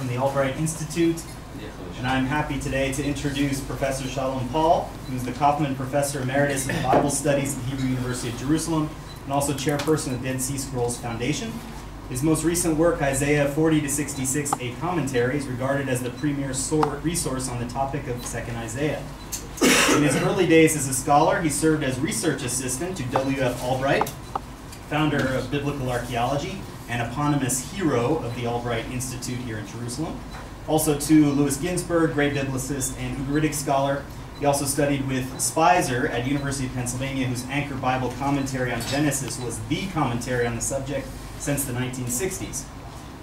from the Albright Institute, and I'm happy today to introduce Professor Shalom Paul, who's the Kaufman Professor Emeritus in Bible Studies at the Hebrew University of Jerusalem, and also chairperson of Dead Sea Scrolls Foundation. His most recent work, Isaiah 40-66, a commentary, is regarded as the premier resource on the topic of 2nd Isaiah. In his early days as a scholar, he served as research assistant to W.F. Albright, founder of biblical archaeology and eponymous hero of the Albright Institute here in Jerusalem. Also to Louis Ginsberg, great biblicist and Ugaritic scholar. He also studied with Spicer at University of Pennsylvania, whose anchor Bible commentary on Genesis was the commentary on the subject since the 1960s.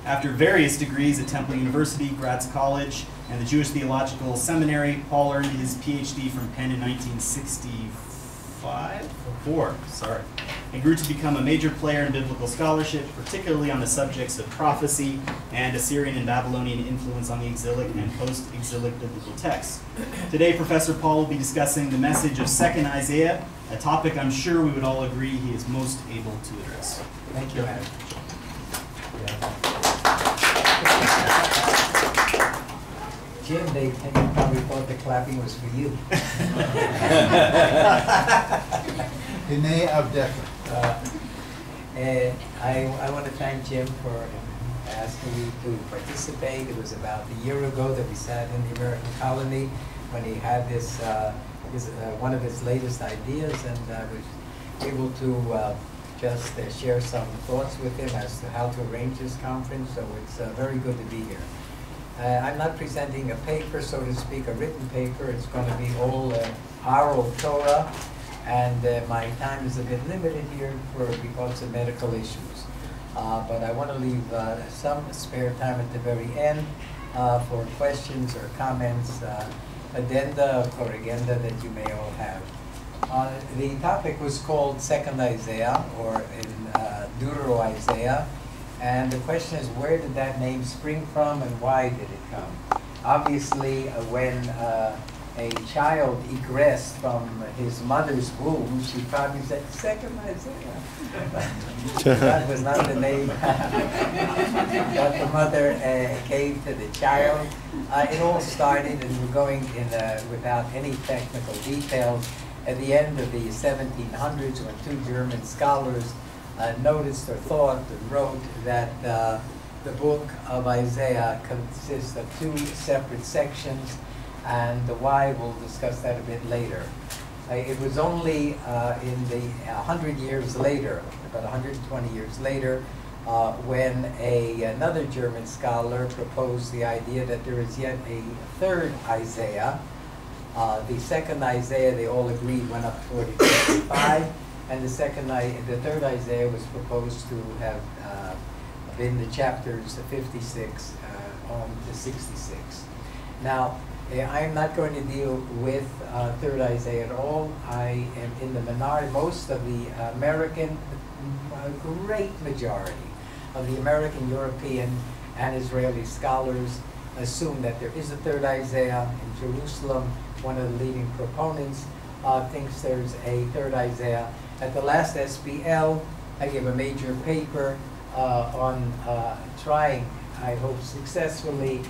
After various degrees at Temple University, Gratz College, and the Jewish Theological Seminary, Paul earned his PhD from Penn in 1964, and grew to become a major player in biblical scholarship, particularly on the subjects of prophecy and Assyrian and Babylonian influence on the exilic and post-exilic biblical texts. Today, Professor Paul will be discussing the message of 2nd Isaiah, a topic I'm sure we would all agree he is most able to address. Thank you, Adam. Jim, they probably thought the clapping was for you. B'nai Avdecha. I want to thank Jim for asking me to participate. It was about a year ago that we sat in the American colony when he had this, one of his latest ideas, and I was able to just share some thoughts with him as to how to arrange this conference, so it's very good to be here. I'm not presenting a paper, so to speak, a written paper. It's going to be all oral Torah, and my time is a bit limited here because of medical issues. But I want to leave some spare time at the very end for questions or comments, addenda or corrigenda that you may all have. The topic was called 2nd Isaiah, or in Deutero-Isaiah, and the question is, where did that name spring from and why did it come? Obviously, when a child egressed from his mother's womb, she probably said, 2nd Isaiah. That was not the name that the mother gave to the child. It all started, and we're going in without any technical details, at the end of the 1700s, when two German scholars noticed or thought and wrote that the book of Isaiah consists of two separate sections, and why we'll discuss that a bit later. It was only in the 100 years later, about 120 years later, when another German scholar proposed the idea that there is yet a third Isaiah. The 2nd Isaiah, they all agreed, went up 40 to 55, and the third Isaiah was proposed to have been the chapters 56 on to 66. Now, I'm not going to deal with 3rd Isaiah at all. I am in the minority. Most of the American, great majority of the American, European, and Israeli scholars assume that there is a 3rd Isaiah in Jerusalem. One of the leading proponents thinks there's a 3rd Isaiah. At the last SBL, I gave a major paper on trying, I hope successfully,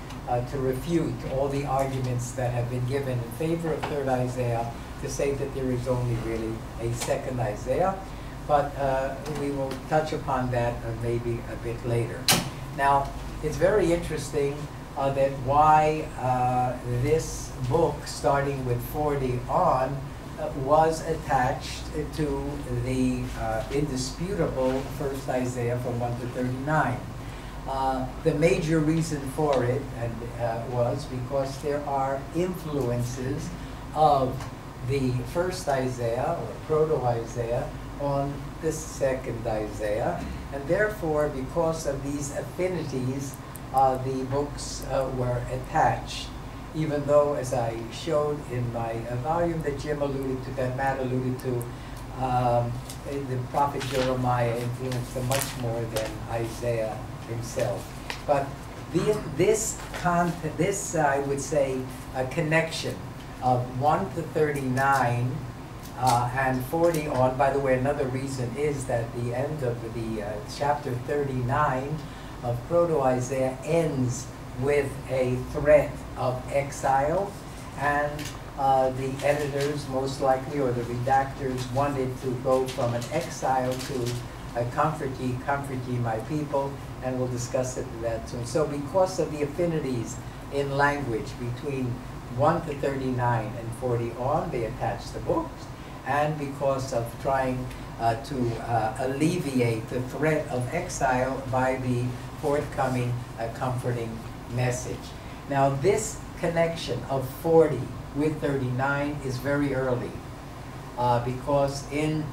to refute all the arguments that have been given in favor of 3rd Isaiah, to say that there is only really a 2nd Isaiah. But we will touch upon that maybe a bit later. Now, it's very interesting that why this book, starting with 40 on, was attached to the indisputable 1st Isaiah from 1 to 39. The major reason for it was because there are influences of the 1st Isaiah, or Proto-Isaiah, on the 2nd Isaiah, and therefore, because of these affinities, the books were attached, even though, as I showed in my volume that Jim alluded to, that Matt alluded to, the prophet Jeremiah influenced them much more than Isaiah himself. But this I would say, a connection of 1 to 39 and 40 on. By the way, another reason is that the end of the chapter 39 of Proto-Isaiah ends with a threat of exile, and the editors, most likely, or the redactors, wanted to go from an exile to a comfort ye my people, and we'll discuss that soon. So because of the affinities in language between 1 to 39 and 40 on, they attached the books, and because of trying to alleviate the threat of exile by the forthcoming comforting message. Now this connection of 40 with 39 is very early, because in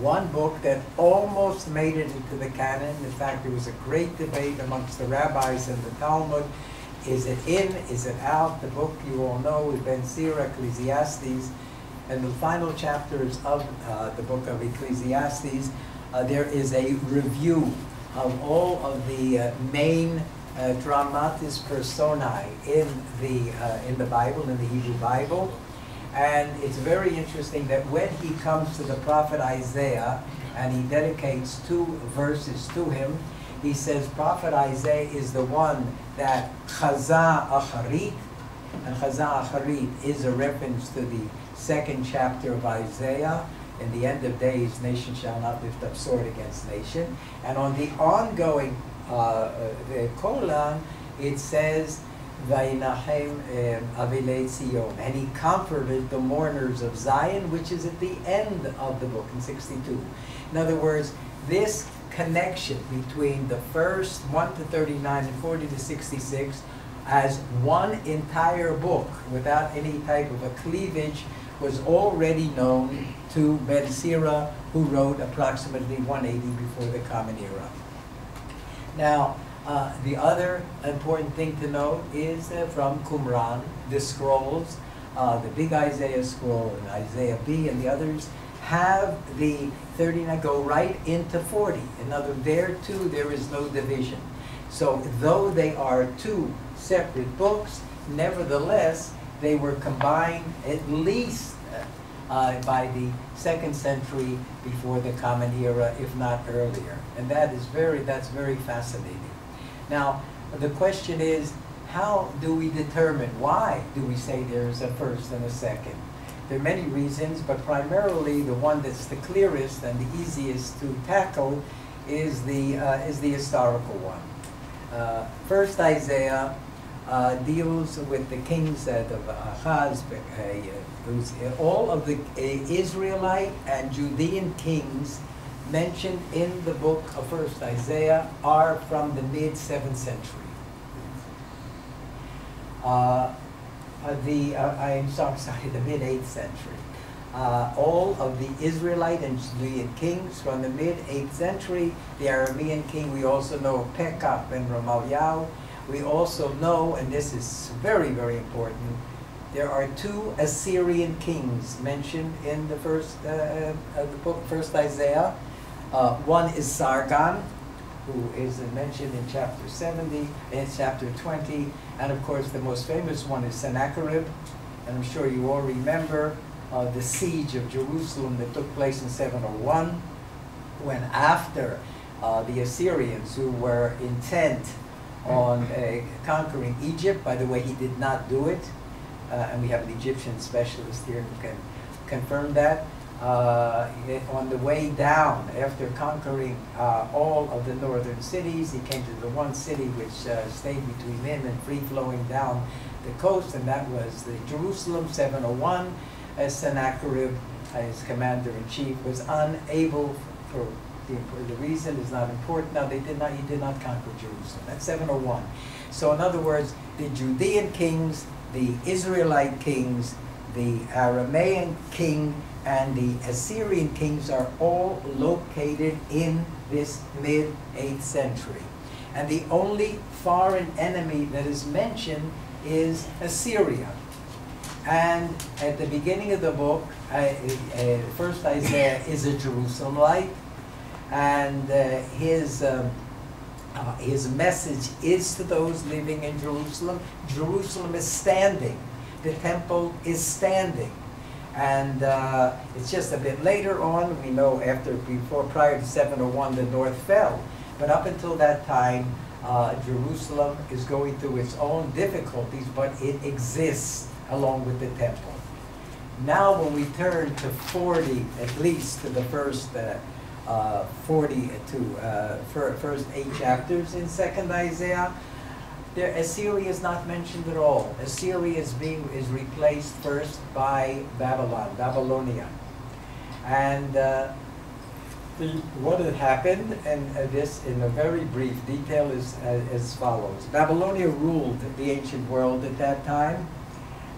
one book that almost made it into the canon, in fact there was a great debate amongst the rabbis and the Talmud, is it in, is it out? The book you all know is Ben Sira, Ecclesiastes, and the final chapters of the book of Ecclesiastes, there is a review of all of the main dramatis personae in the Bible, in the Hebrew Bible. And it's very interesting that when he comes to the prophet Isaiah and he dedicates 2 verses to him, he says prophet Isaiah is the one that chaza acharit, and chaza acharit is a reference to the 2nd chapter of Isaiah. In the end of days, nation shall not lift up sword against nation. And on the ongoing Kolan, it says, Vayinachem Avilei Zion, and he comforted the mourners of Zion, which is at the end of the book in 62. In other words, this connection between the first 1 to 39 and 40 to 66 as one entire book without any type of a cleavage was already known to Ben Sira, who wrote approximately 180 before the Common Era. Now, the other important thing to note is from Qumran, the scrolls, the big Isaiah scroll and Isaiah B and the others have the 39 go right into 40. In other words, there too there is no division. So though they are 2 separate books, nevertheless they were combined at least by the 2nd century before the Common Era, if not earlier. And that's very fascinating. Now, the question is, how do we determine, why do we say there's a first and a second? There are many reasons, but primarily the one that's the clearest and the easiest to tackle is the historical one. First Isaiah deals with the kings of Ahaz, all of the Israelite and Judean kings mentioned in the book of First Isaiah are from the mid-7th century. The mid-8th century. All of the Israelite and Judean kings from the mid-8th century. The Aramean king, we also know Pekah and Ramaliah. We also know, and this is very, very important, there are 2 Assyrian kings mentioned in the first book, First Isaiah. One is Sargon, who is mentioned in chapter 70, in chapter 20, and of course the most famous one is Sennacherib, and I'm sure you all remember the siege of Jerusalem that took place in 701, when after the Assyrians, who were intent on conquering Egypt, by the way, he did not do it, and we have an Egyptian specialist here who can confirm that. On the way down, after conquering all of the northern cities, he came to the one city which stayed between him and free-flowing down the coast, and that was the Jerusalem, 701. Sennacherib, his commander-in-chief, was unable, for the reason is not important. Now, he did not conquer Jerusalem. That's 701. So in other words, the Judean kings, the Israelite kings, the Aramean king, and the Assyrian kings are all located in this mid-8th century. And the only foreign enemy that is mentioned is Assyria. And at the beginning of the book, First Isaiah is a Jerusalemite, and his message is to those living in Jerusalem. Jerusalem is standing. The temple is standing. And it's just a bit later on, we know prior to 701, the north fell. But up until that time, Jerusalem is going through its own difficulties, but it exists along with the temple. Now when we turn to 40, at least to the first first 8 chapters in 2nd Isaiah, Assyria is not mentioned at all. Assyria is replaced first by Babylonia. And what had happened, and this in a very brief detail, is as follows. Babylonia ruled the ancient world at that time,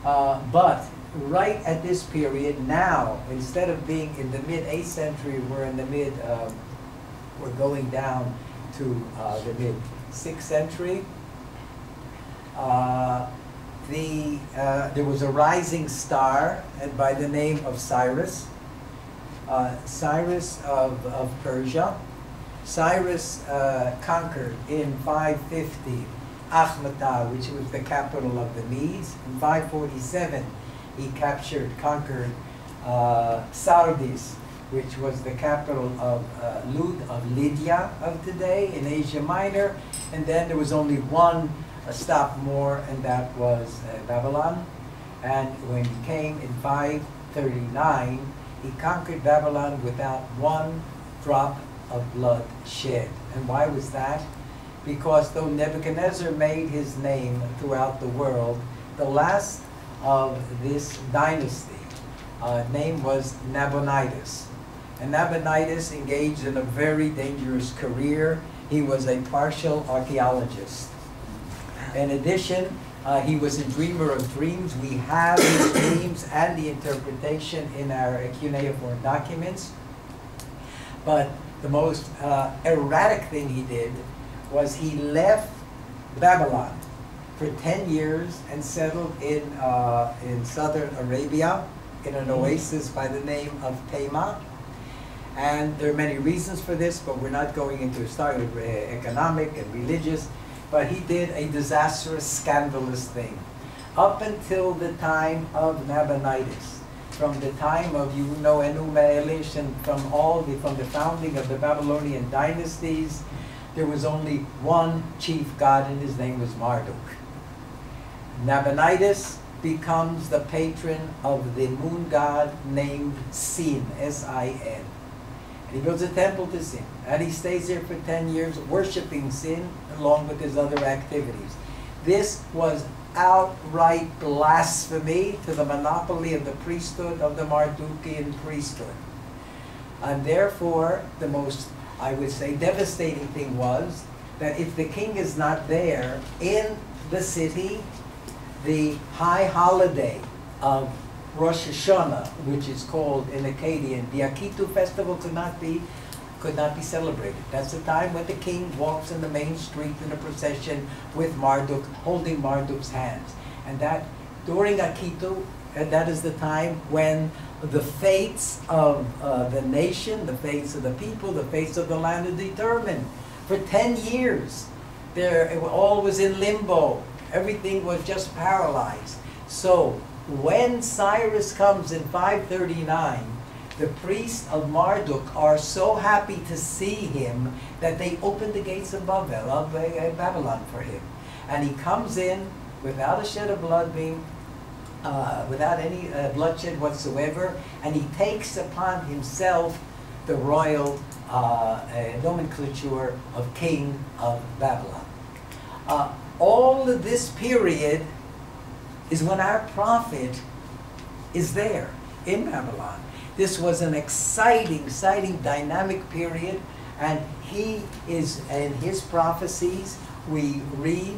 but right at this period now, instead of being in the mid-8th century, we're going down to the mid-6th century. There was a rising star by the name of Cyrus. Cyrus of Persia. Cyrus conquered in 550 Akhmata, which was the capital of the Medes. In 547, he conquered Sardis, which was the capital of Lydia of today in Asia Minor. And then there was only one stop more, and that was Babylon. And when he came in 539, he conquered Babylon without one drop of blood shed. And why was that? Because though Nebuchadnezzar made his name throughout the world, the last of this dynasty name was Nabonidus. And Nabonidus engaged in a very dangerous career. He was a partial archaeologist. In addition, he was a dreamer of dreams. We have his dreams and the interpretation in our cuneiform documents. But the most erratic thing he did was he left Babylon for 10 years and settled in southern Arabia in an oasis by the name of Tema. And there are many reasons for this, but we're not going into economic and religious. But he did a disastrous, scandalous thing. Up until the time of Nabonidus, from the time of Enuma Elish, and from the founding of the Babylonian dynasties, there was only one chief god, and his name was Marduk. Nabonidus becomes the patron of the moon god named Sin, S-I-N. And he builds a temple to Sin. And he stays there for 10 years worshiping Sin along with his other activities. This was outright blasphemy to the monopoly of the priesthood, of the Mardukian priesthood. And therefore, the most, I would say, devastating thing was that if the king is not there in the city, the high holiday of Rosh Hashanah, which is called in Akkadian, the Akitu festival could not be celebrated. That's the time when the king walks in the main street in a procession with Marduk, holding Marduk's hands. And that, during Akitu, that is the time when the fates of the nation, the fates of the people, the fates of the land are determined. For 10 years, all was in limbo. Everything was just paralyzed. So, when Cyrus comes in 539, the priests of Marduk are so happy to see him that they open the gates of Babylon for him. And he comes in without a shed of blood without any bloodshed whatsoever, and he takes upon himself the royal nomenclature of king of Babylon. All of this period is when our prophet is there in Babylon. This was an exciting, dynamic period, and he is, in his prophecies, we read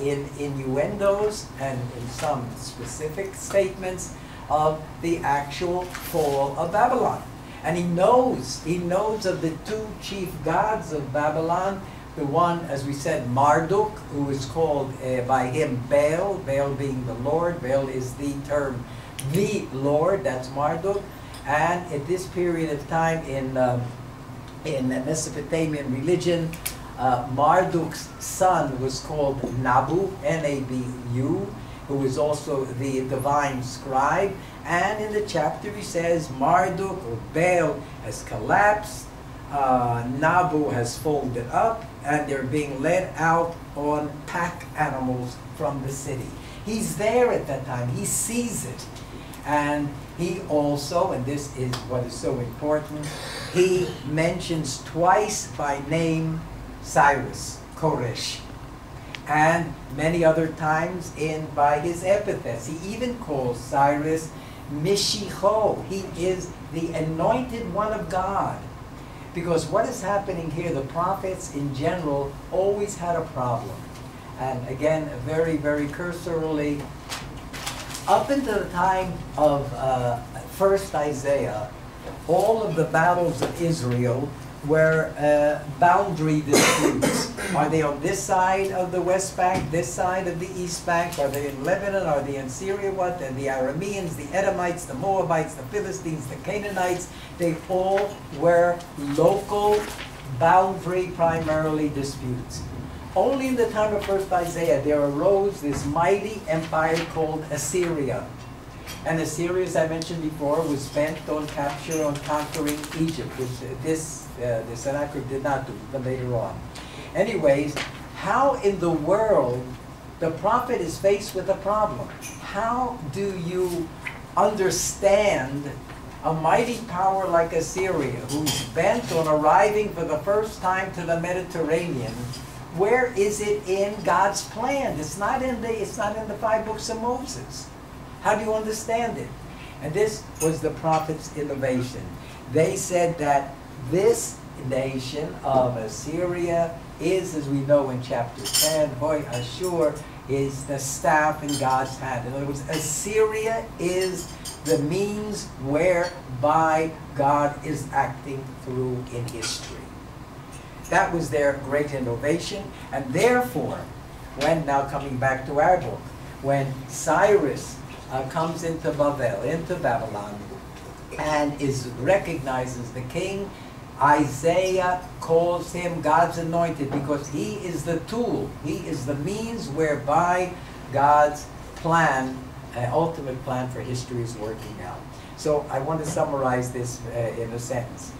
in innuendos and in some specific statements of the actual fall of Babylon. And he knows of the two chief gods of Babylon. The one, as we said, Marduk, who is called by him Baal, Baal being the Lord. Baal is the term, the Lord, that's Marduk. And at this period of time in Mesopotamian religion, Marduk's son was called Nabu, N-A-B-U, who is also the divine scribe. And in the chapter he says Marduk, or Baal, has collapsed. Nabu has folded up, and they're being led out on pack animals from the city. He's there at that time. He sees it. And he also, and this is what is so important, he mentions twice by name Cyrus, Koresh, and many other times by his epithets. He even calls Cyrus Mishicho. He is the anointed one of God. Because what is happening here, the prophets in general always had a problem. And again, very, very cursorily, up until the time of first Isaiah, all of the battles of Israel were boundary disputes. Are they on this side of the West Bank, this side of the East Bank? Are they in Lebanon? Are they in Syria? What? And the Arameans, the Edomites, the Moabites, the Philistines, the Canaanites, they all were local boundary, primarily disputes. Only in the time of first Isaiah, there arose this mighty empire called Assyria. And Assyria, as I mentioned before, was bent on conquering Egypt, which the Sennacherib did not do, but later on. Anyways, how in the world the prophet is faced with a problem? How do you understand a mighty power like Assyria, who's bent on arriving for the first time to the Mediterranean? Where is it in God's plan? It's not in the 5 books of Moses. How do you understand it? And this was the prophet's innovation. They said that this nation of Assyria is, as we know in chapter 10, Hoy Ashur is the staff in God's hand. In other words, Assyria is the means whereby God is acting through in history. That was their great innovation, and therefore, when, now coming back to our book, when Cyrus comes into Babylon, and is recognized as the king, Isaiah calls him God's anointed because he is the tool. He is the means whereby God's plan, ultimate plan for history is working out. So I want to summarize this in a sentence.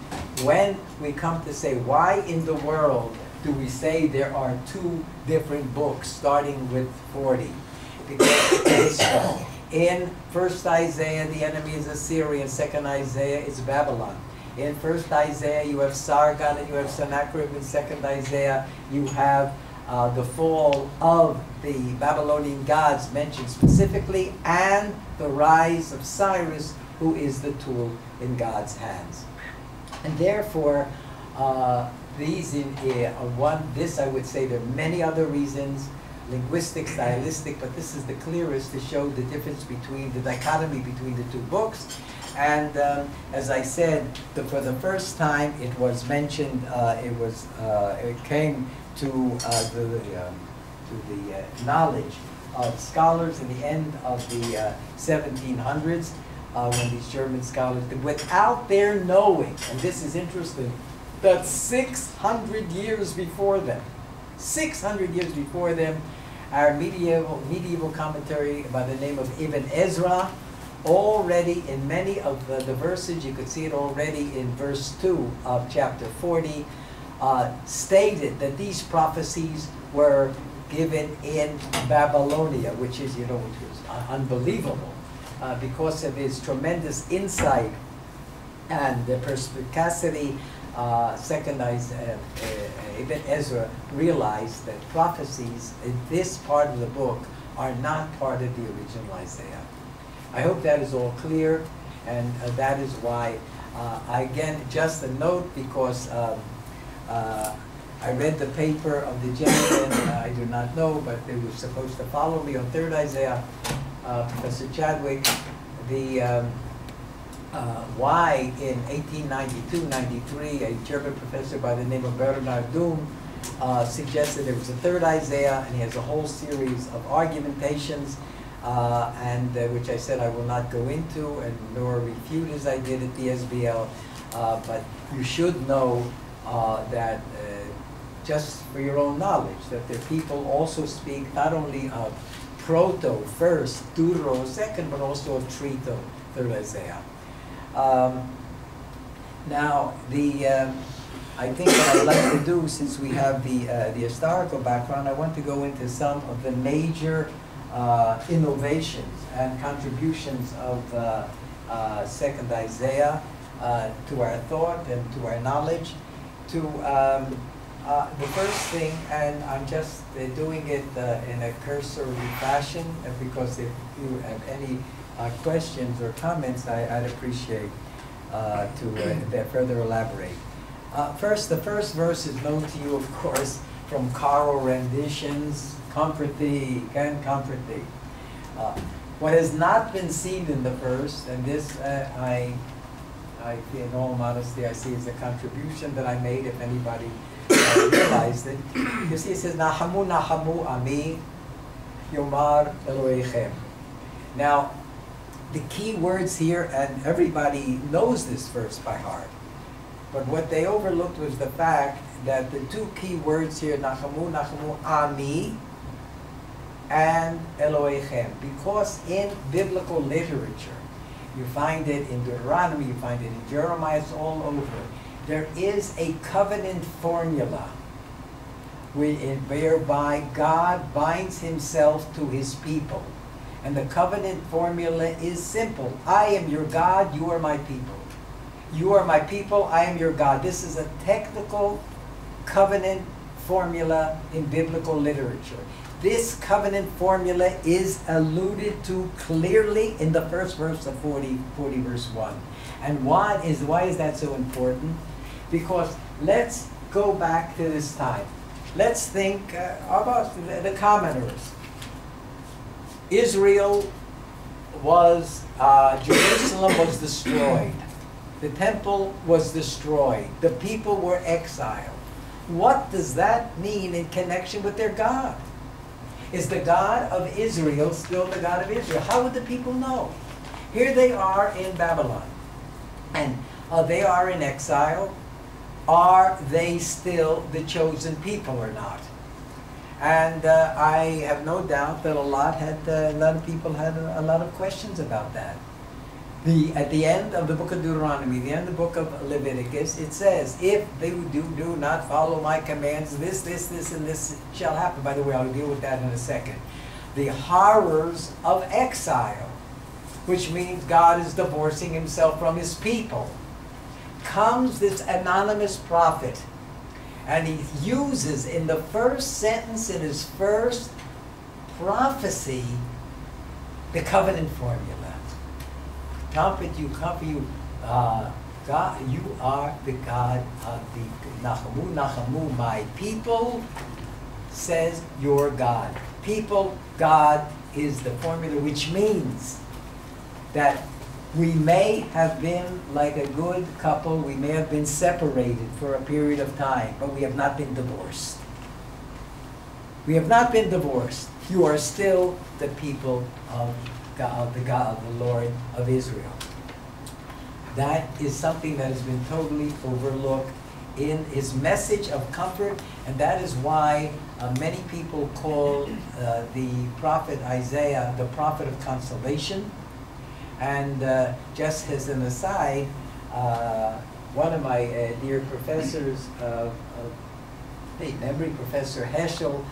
When we come to say, why in the world do we say there are 2 different books starting with 40? Because in first Isaiah, the enemy is Assyria. In second Isaiah, it's Babylon. In first Isaiah, you have Sargon and you have Sennacherib. In second Isaiah, you have the fall of the Babylonian gods mentioned specifically, and the rise of Cyrus, who is the tool in God's hands. And therefore, this I would say there are many other reasons, linguistic, stylistic, but this is the clearest to show the difference between, the dichotomy between the 2 books. And as I said, for the first time it was mentioned, it came to the knowledge of scholars in the end of the 1700s, when these German scholars, without their knowing, and this is interesting, that 600 years before them, 600 years before them, our medieval commentary by the name of Ibn Ezra, already in many of the verses, you could see it already in verse 2 of chapter 40, stated that these prophecies were given in Babylonia, which is, which was unbelievable, because of his tremendous insight and the perspicacity. Ibn Ezra realized that prophecies in this part of the book are not part of the original Isaiah. I hope that is all clear, and that is why, again, just a note, because I read the paper of the gentleman, I do not know, but they were supposed to follow me on 3rd Isaiah, Professor Chadwick, why in 1892-93 a German professor by the name of Bernard Doom suggested there was a 3rd Isaiah, and he has a whole series of argumentations, which I said I will not go into and nor refute as I did at the SBL, but you should know that just for your own knowledge, that the people also speak not only of proto, first, deutero, second, but also of trito, 3rd Isaiah. Now, I think what I'd like to do, since we have the historical background, I want to go into some of the major innovations and contributions of Second Isaiah to our thought and to our knowledge. To the first thing, and I'm just doing it in a cursory fashion, because if you have any questions or comments, I'd appreciate to further elaborate. First, the first verse is known to you, of course, from choral renditions. Comfort thee, can comfort thee. What has not been seen in the verse, and this in all modesty, I see as a contribution that I made, if anybody realized it. You see, it says, Nahamu nahamu ami yomar Elohechem. Now, the key words here, and everybody knows this verse by heart, but what they overlooked was the fact that the two key words here, Nahamu nahamu ami and Elohechem, because in biblical literature, you find it in Deuteronomy, you find it in Jeremiah, it's all over. There is a covenant formula whereby God binds himself to his people. And the covenant formula is simple. I am your God, you are my people. You are my people, I am your God. This is a technical covenant formula in biblical literature. This covenant formula is alluded to clearly in the first verse of 40 verse 1. And why is that so important? Because let's go back to this time. Let's think about the commoners. Israel was, Jerusalem was destroyed. The temple was destroyed. The people were exiled. What does that mean in connection with their God? Is the God of Israel still the God of Israel? How would the people know? Here they are in Babylon, and they are in exile. Are they still the chosen people or not? And I have no doubt that a lot of people had a lot of questions about that. At the end of the book of Deuteronomy, the end of the book of Leviticus, it says, if they do not follow my commands, this, and this shall happen. By the way, I'll deal with that in a second. The horrors of exile, which means God is divorcing himself from his people. Comes this anonymous prophet, and he uses in the first sentence in his first prophecy the covenant formula. Comfort you, God, you are the God of the Nachamu, Nachamu, my people, says your God. People, God is the formula, which means that we may have been like a good couple, we may have been separated for a period of time, but we have not been divorced. We have not been divorced. You are still the people of God, the God, the Lord of Israel. That is something that has been totally overlooked in his message of comfort, and that is why many people call the prophet Isaiah the prophet of consolation. And just as an aside, one of my dear professors of memory, Professor Heschel,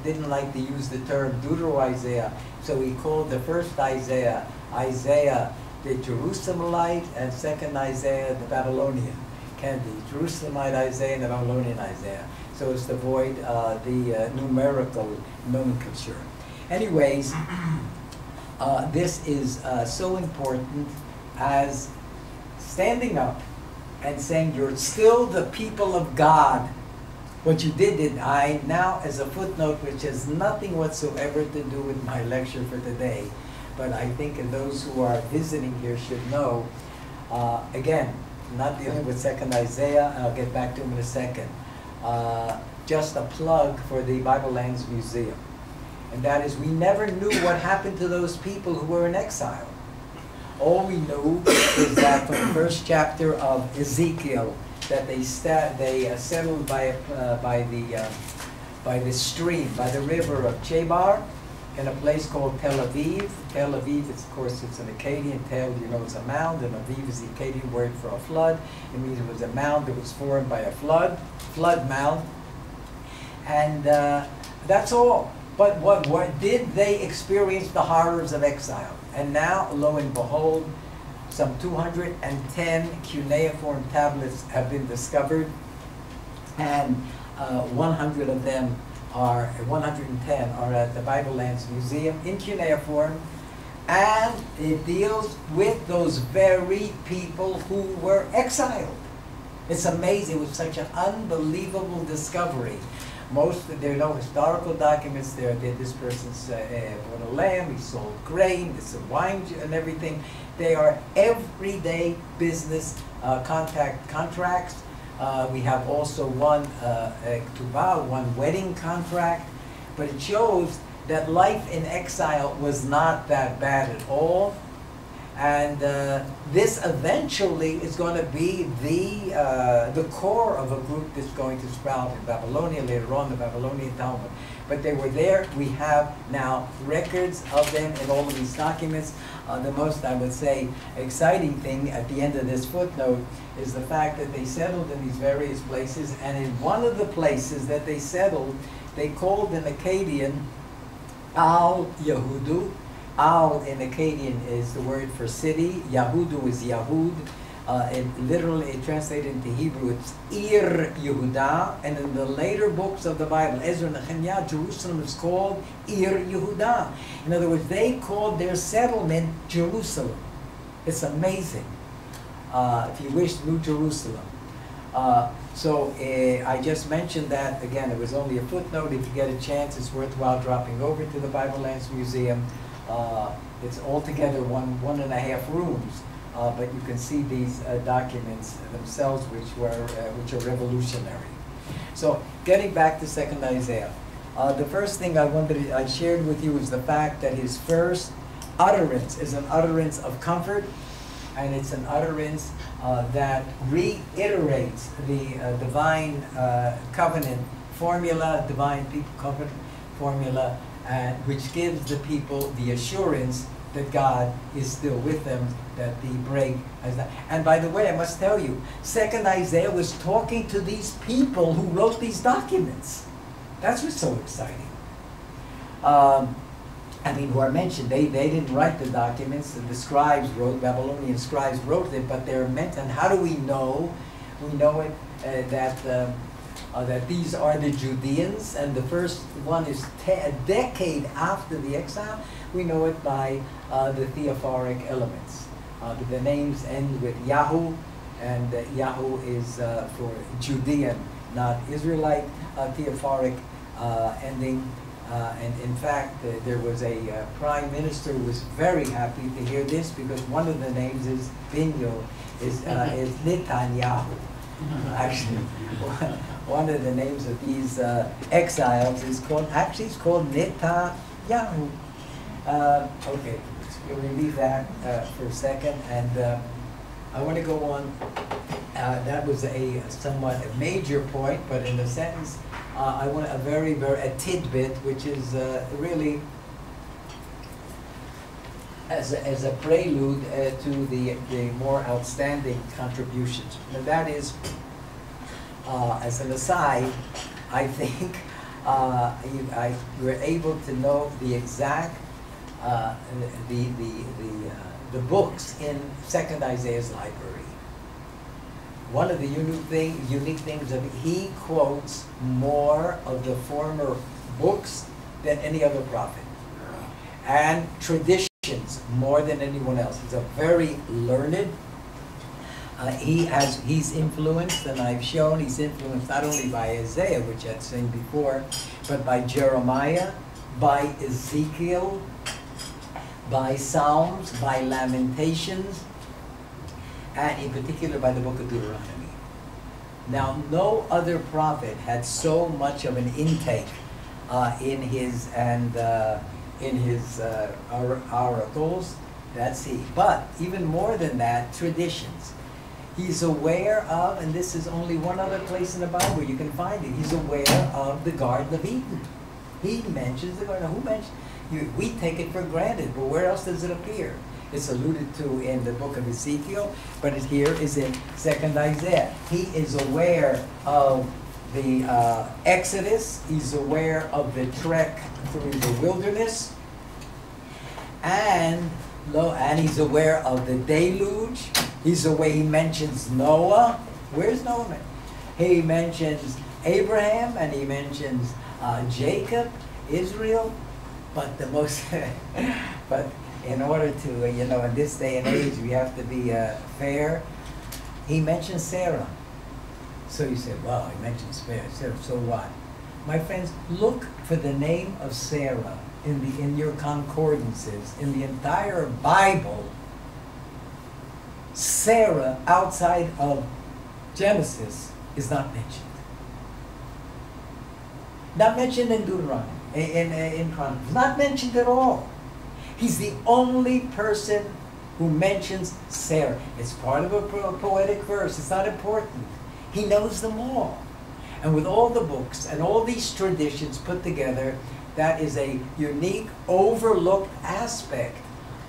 didn't like to use the term Deutero-Isaiah, so he called the first Isaiah, Isaiah the Jerusalemite, and second Isaiah the Babylonian. The Jerusalemite Isaiah and the Babylonian Isaiah. So as to avoid the numerical nomenclature. Anyways, this is so important as standing up and saying you're still the people of God. What you did, I now, as a footnote, which has nothing whatsoever to do with my lecture for today, but I think those who are visiting here should know, again, not dealing with second Isaiah, and I'll get back to him in a second, just a plug for the Bible Lands Museum. And that is, we never knew what happened to those people who were in exile. All we knew is that from the first chapter of Ezekiel, that they settled by the stream, by the river of Chebar, in a place called Tel Aviv. Tel Aviv, of course, it's an Akkadian. Tel, you know, is a mound, and Aviv is the Akkadian word for a flood. It means it was a mound that was formed by a flood mound. And that's all. But what did they experience the horrors of exile? And now, lo and behold, some 210 cuneiform tablets have been discovered, and 110 are at the Bible Lands Museum in cuneiform, and it deals with those very people who were exiled. It's amazing. It was such an unbelievable discovery. There are no historical documents there. This person's bought a lamb, he sold grain, this is wine and everything. They are everyday business contracts. We have also one ketubah, one wedding contract. But it shows that life in exile was not that bad at all. And this eventually is going to be the core of a group that's going to sprout in Babylonia, later on the Babylonian Talmud. But they were there. We have now records of them in all of these documents. The most, I would say, exciting thing at the end of this footnote is the fact that they settled in these various places. And in one of the places that they settled, they called in Akkadian Al Yehudu. Al in Akkadian is the word for city. Yahudu is Yahud. Literally, translated into Hebrew, it's Ir Yehuda. And in the later books of the Bible, Ezra and Nehemiah, Jerusalem is called Ir Yehuda. In other words, they called their settlement Jerusalem. It's amazing. If you wish, New Jerusalem. I just mentioned that. Again, it was only a footnote. If you get a chance, it's worthwhile dropping over to the Bible Lands Museum. It's altogether one and a half rooms, but you can see these documents themselves, which are revolutionary. So, getting back to 2nd Isaiah, the first thing I shared with you is the fact that his first utterance is an utterance of comfort, and it's an utterance that reiterates the divine covenant formula, divine people covenant formula, which gives the people the assurance that God is still with them, that the break has not. And by the way, I must tell you, 2nd Isaiah was talking to these people who wrote these documents. That's what's so exciting. Who are mentioned, they didn't write the documents, the scribes wrote, Babylonian scribes wrote it, but they're meant, and how do we know? We know it that these are the Judeans, and the first one is a decade after the exile. We know it by the theophoric elements. The names end with Yahu, and Yahu is for Judean, not Israelite, theophoric ending. And in fact, there was a prime minister who was very happy to hear this, because one of the names is Binyo, is Netanyahu. Actually, one of the names of these exiles is called Netanyahu. Okay, we'll leave that for a second, and I want to go on. That was a somewhat a major point, but in a sentence, I want a tidbit, which is really as a prelude to the more outstanding contributions. And that is, as an aside, I think you were able to know the exact the books in 2nd Isaiah's library. One of the unique things that he quotes more of the former books than any other prophet, and traditions more than anyone else. He's a very learned. He's influenced, and I've shown he's influenced not only by Isaiah, which I'd seen before, but by Jeremiah, by Ezekiel, by Psalms, by Lamentations, and in particular by the book of Deuteronomy. Now, no other prophet had so much of an intake in his oracles. That's he. But even more than that, traditions. He's aware of, and this is only one other place in the Bible you can find it, he's aware of the Garden of Eden. He mentions the Garden. Who mentions? We take it for granted, but where else does it appear? It's alluded to in the book of Ezekiel, but it here is in 2nd Isaiah. He is aware of the Exodus. He's aware of the trek through the wilderness. And he's aware of the deluge. He's aware, he mentions Noah. Where's Noah? He mentions Abraham, and he mentions Jacob, Israel. But the most, but in order to, in this day and age, we have to be fair. He mentions Sarah. So you say, well, he mentions Sarah, so what? My friends, look for the name of Sarah in your concordances. In the entire Bible, Sarah, outside of Genesis, is not mentioned. Not mentioned in Deuteronomy, in Chronicles. Not mentioned at all. He's the only person who mentions Sarah. It's part of a poetic verse. It's not important. He knows them all. And with all the books and all these traditions put together, that is a unique, overlooked aspect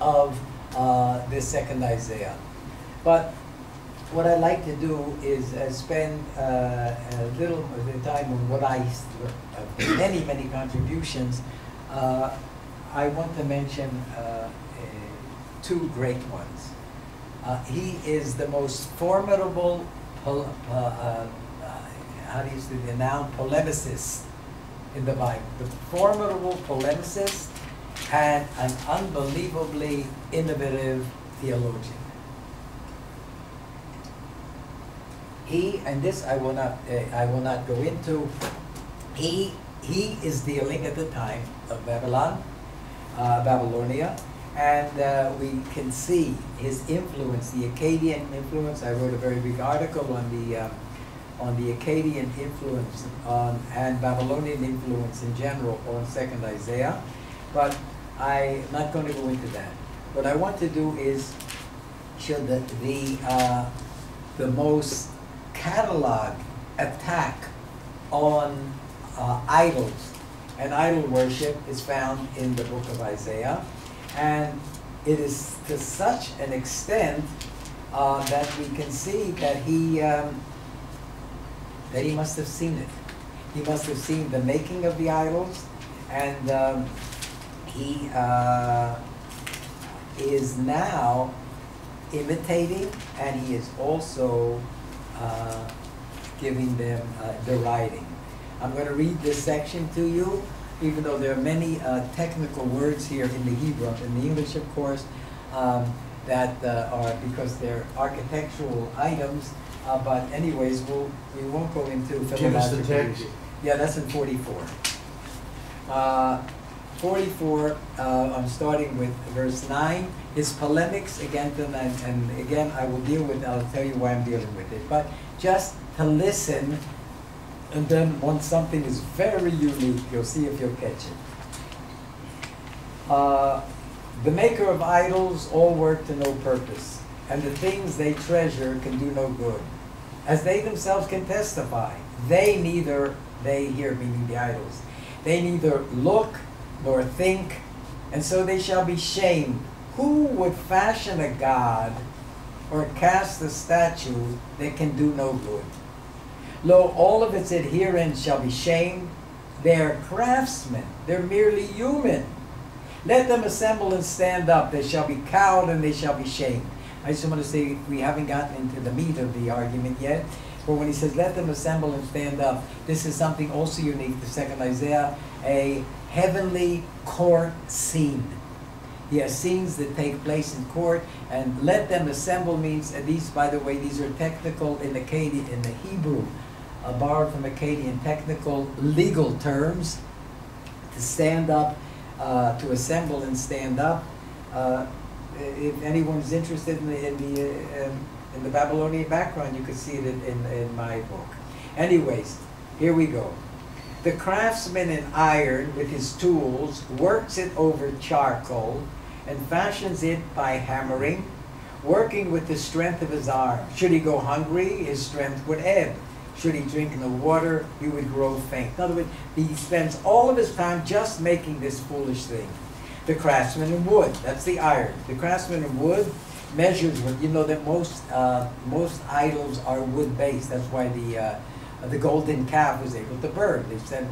of the 2nd Isaiah. But what I like to do is spend a little time on what many, many contributions. I want to mention two great ones. He is the most formidable, how do you say the noun, polemicist in the Bible. The formidable polemicist and an unbelievably innovative theologian. He, and this I will not go into, he is dealing at the time of Babylonia, and we can see his influence, the Akkadian influence. I wrote a very big article on the Akkadian influence and Babylonian influence in general on 2nd Isaiah, but I'm not going to go into that. What I want to do is show the most catalog attack on idols, and idol worship is found in the book of Isaiah, and it is to such an extent that we can see that he must have seen it. He must have seen the making of the idols, and he is now imitating, and he is also giving them deriding. I'm going to read this section to you, even though there are many technical words here in the Hebrew. In the English, of course, that are, because they're architectural items, but anyways, we won't go into philological. Give us the text. Yeah, that's in 44. 44, I'm starting with verse 9. His polemics against them, and again, I will deal with, I'll tell you why I'm dealing with it. But just to listen, and then once something is very unique, you'll see if you'll catch it. The maker of idols all work to no purpose, and the things they treasure can do no good. As they themselves can testify, they here meaning the idols, they neither look nor think, and so they shall be shamed. Who would fashion a god or cast a statue that can do no good? Lo, all of its adherents shall be shamed. They are craftsmen. They're merely human. Let them assemble and stand up. They shall be cowed and they shall be shamed. I just want to say we haven't gotten into the meat of the argument yet. But when he says, let them assemble and stand up, this is something also unique to 2nd Isaiah, a heavenly court scene. He has scenes that take place in court, and let them assemble means, and these, by the way, these are technical in Akkadian, in the Hebrew, borrowed from Akkadian technical legal terms. To stand up, to assemble and stand up. If anyone's interested in the Babylonian background, you could see it in my book. Anyways, here we go. The craftsman in iron with his tools works it over charcoal and fashions it by hammering, working with the strength of his arm. Should he go hungry, his strength would ebb. Should he drink no water, he would grow faint. In other words, he spends all of his time just making this foolish thing. The craftsman in wood, that's the iron. The craftsman in wood measures wood. You know that most idols are wood based. That's why the golden calf was able to burn. They said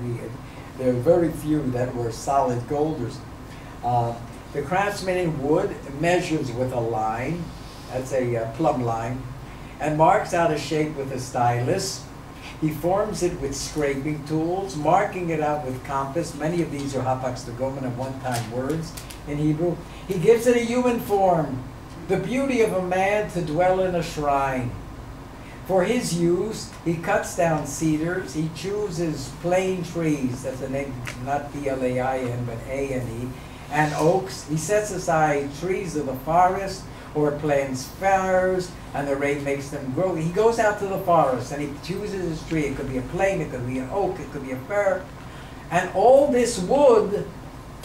there are very few that were solid golders. The craftsman in wood measures with a line, that's a plumb line, and marks out a shape with a stylus. He forms it with scraping tools, marking it out with compass. Many of these are hapax legomen, and one-time words in Hebrew. He gives it a human form, the beauty of a man to dwell in a shrine. For his use, he cuts down cedars. He chooses plane trees, that's the name, not P-L-A-I-N, but A-N-E, and oaks. He sets aside trees of the forest, or plants firs, and the rain makes them grow. He goes out to the forest and he chooses his tree. It could be a plane, it could be an oak, it could be a fir. And all this wood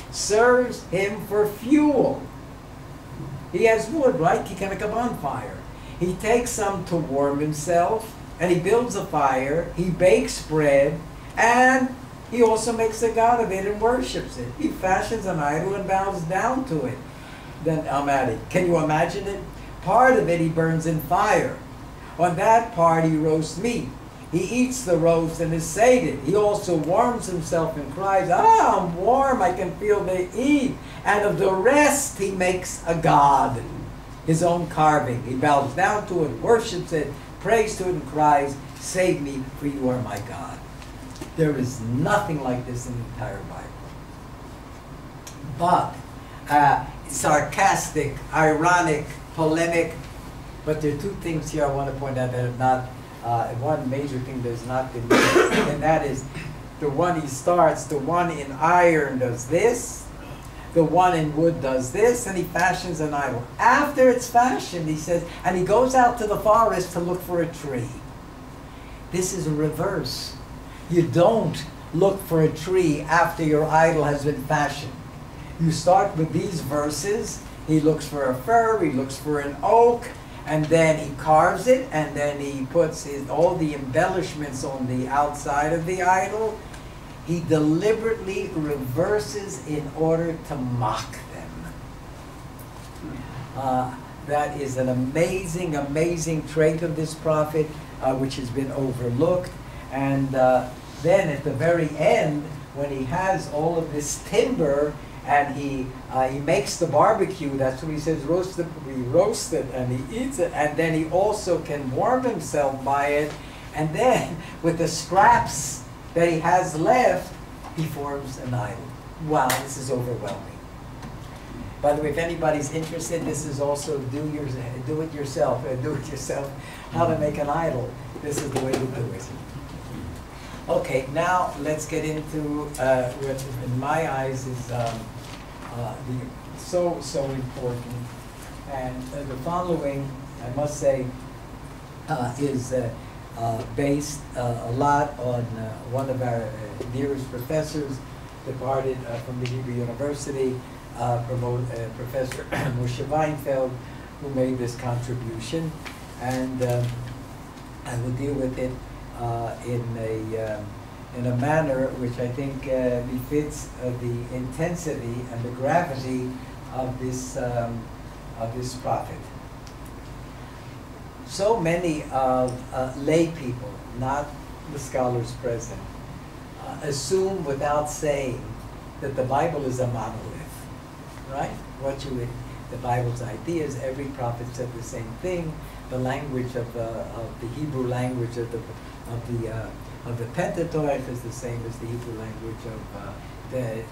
serves him for fuel. He has wood, right? He can make a bonfire. He takes some to warm himself, and he builds a fire, he bakes bread, and he also makes a god of it and worships it. He fashions an idol and bows down to it. Then can you imagine it? Part of it he burns in fire. On that part he roasts meat. He eats the roast and is sated. He also warms himself and cries, "Ah, I'm warm, I can feel the heat." And of the rest he makes a god, his own carving. He bows down to it, worships it, prays to it, and cries, "Save me, for you are my God." There is nothing like this in the entire Bible. But sarcastic, ironic, polemic. But there are two things here I want to point out that have not, one major thing that has not been made, and that is the one he starts, the one in iron does this, the one in wood does this, and he fashions an idol. After it's fashioned, he says, and he goes out to the forest to look for a tree. This is a reverse. You don't look for a tree after your idol has been fashioned. You start with these verses. He looks for a fir, he looks for an oak, and then he carves it, and then he puts all the embellishments on the outside of the idol. He deliberately reverses in order to mock them. That is an amazing, amazing trait of this prophet, which has been overlooked. And then at the very end, when he has all of this timber, and he makes the barbecue, that's what he says, we roast it, and he eats it, and then he also can warm himself by it, and then with the scraps that he has left, he forms an idol. Wow, this is overwhelming. By the way, if anybody's interested, this is also do it yourself, how to make an idol. This is the way to do it. Okay, now let's get into what in my eyes is so important. And the following, I must say, is based a lot on one of our dearest professors, departed from the Hebrew University, Professor Moshe Weinfeld, who made this contribution. And I will deal with it in a manner which I think befits the intensity and the gravity of this prophet. So many of lay people, not the scholars present, assume without saying that the Bible is a monolith, right? The Bible's ideas, every prophet said the same thing. The language of the Hebrew language of the Pentateuch is the same as the Hebrew language of the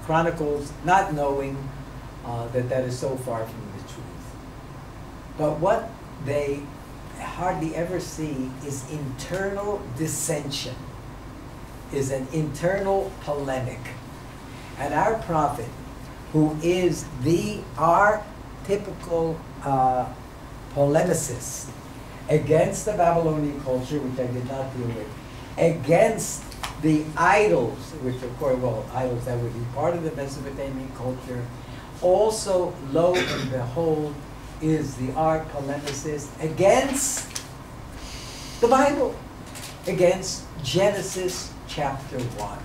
Chronicles, not knowing that is so far from the truth. But what they hardly ever see is internal dissension, is an internal polemic. And our prophet, who is our typical polemicist against the Babylonian culture, which I did not deal with, against the idols, which of course, idols that would be part of the Mesopotamian culture, also, lo and behold, is the art polemicist against the Bible, against Genesis chapter 1.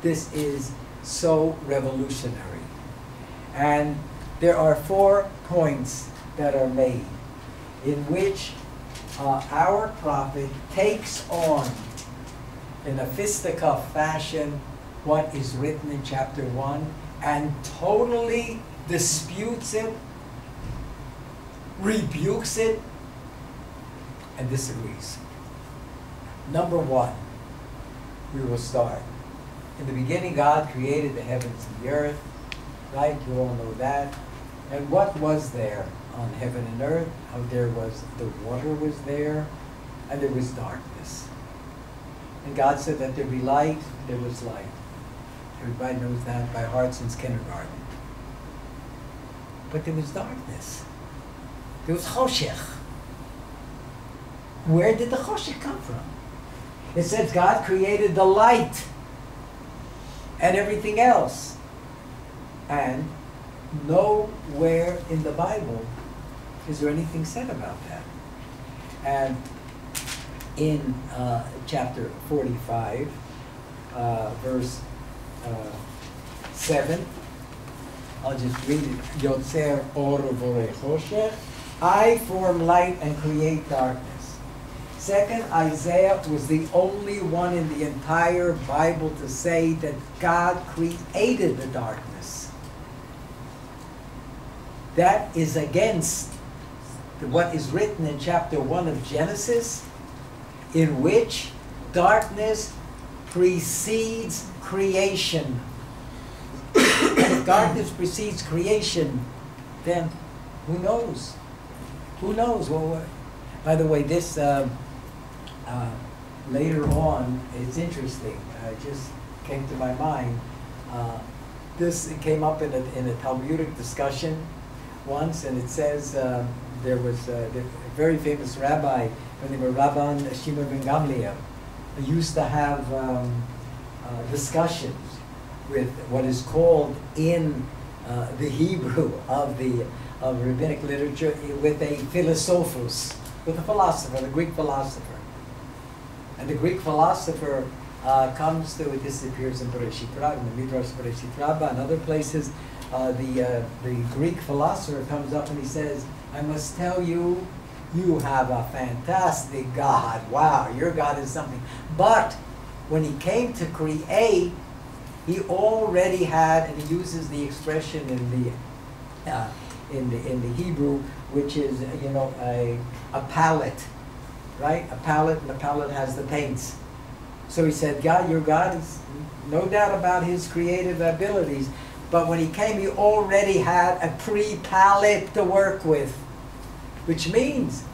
This is so revolutionary. And there are 4 points that are made in which our prophet takes on, in a fisticuff fashion, what is written in chapter 1 and totally disputes it, rebukes it, and disagrees. Number 1, we will start. In the beginning, God created the heavens and the earth, right? You all know that. And what was there on heaven and earth? There was, the water was there, and there was darkness. And God said that there be light, there was light. Everybody knows that by heart since kindergarten. But there was darkness. There was choshech. Where did the choshech come from? It says God created the light and everything else. And nowhere in the Bible is there anything said about that. And in chapter 45, verse 7, I'll just read it. Yotzer or vorei choshech. I form light and create darkness. Second, Isaiah was the only one in the entire Bible to say that God created the darkness. That is against what is written in chapter 1 of Genesis, in which darkness precedes creation. If darkness precedes creation, then who knows? Who knows? Well, by the way, this later on, it's interesting. It just came to my mind. This came up in a Talmudic discussion once, and it says there was a very famous rabbi, by the name of Rabban Shimon ben Gamliel, who used to have discussions with what is called in the Hebrew of rabbinic literature with a philosophos, with a philosopher, the Greek philosopher. And the Greek philosopher comes to, this appears in Bereshit Rabbah, in the Midrash Bereshit Rabbah, and other places. The Greek philosopher comes up and he says, I must tell you, you have a fantastic God. Wow, your God is something. But when he came to create, he already had, and he uses the expression in the Hebrew, which is, you know, a palette, right? A palette, and the palette has the paints. So he said, God, your God is no doubt about his creative abilities, but when he came, he already had a pre-palette to work with, which means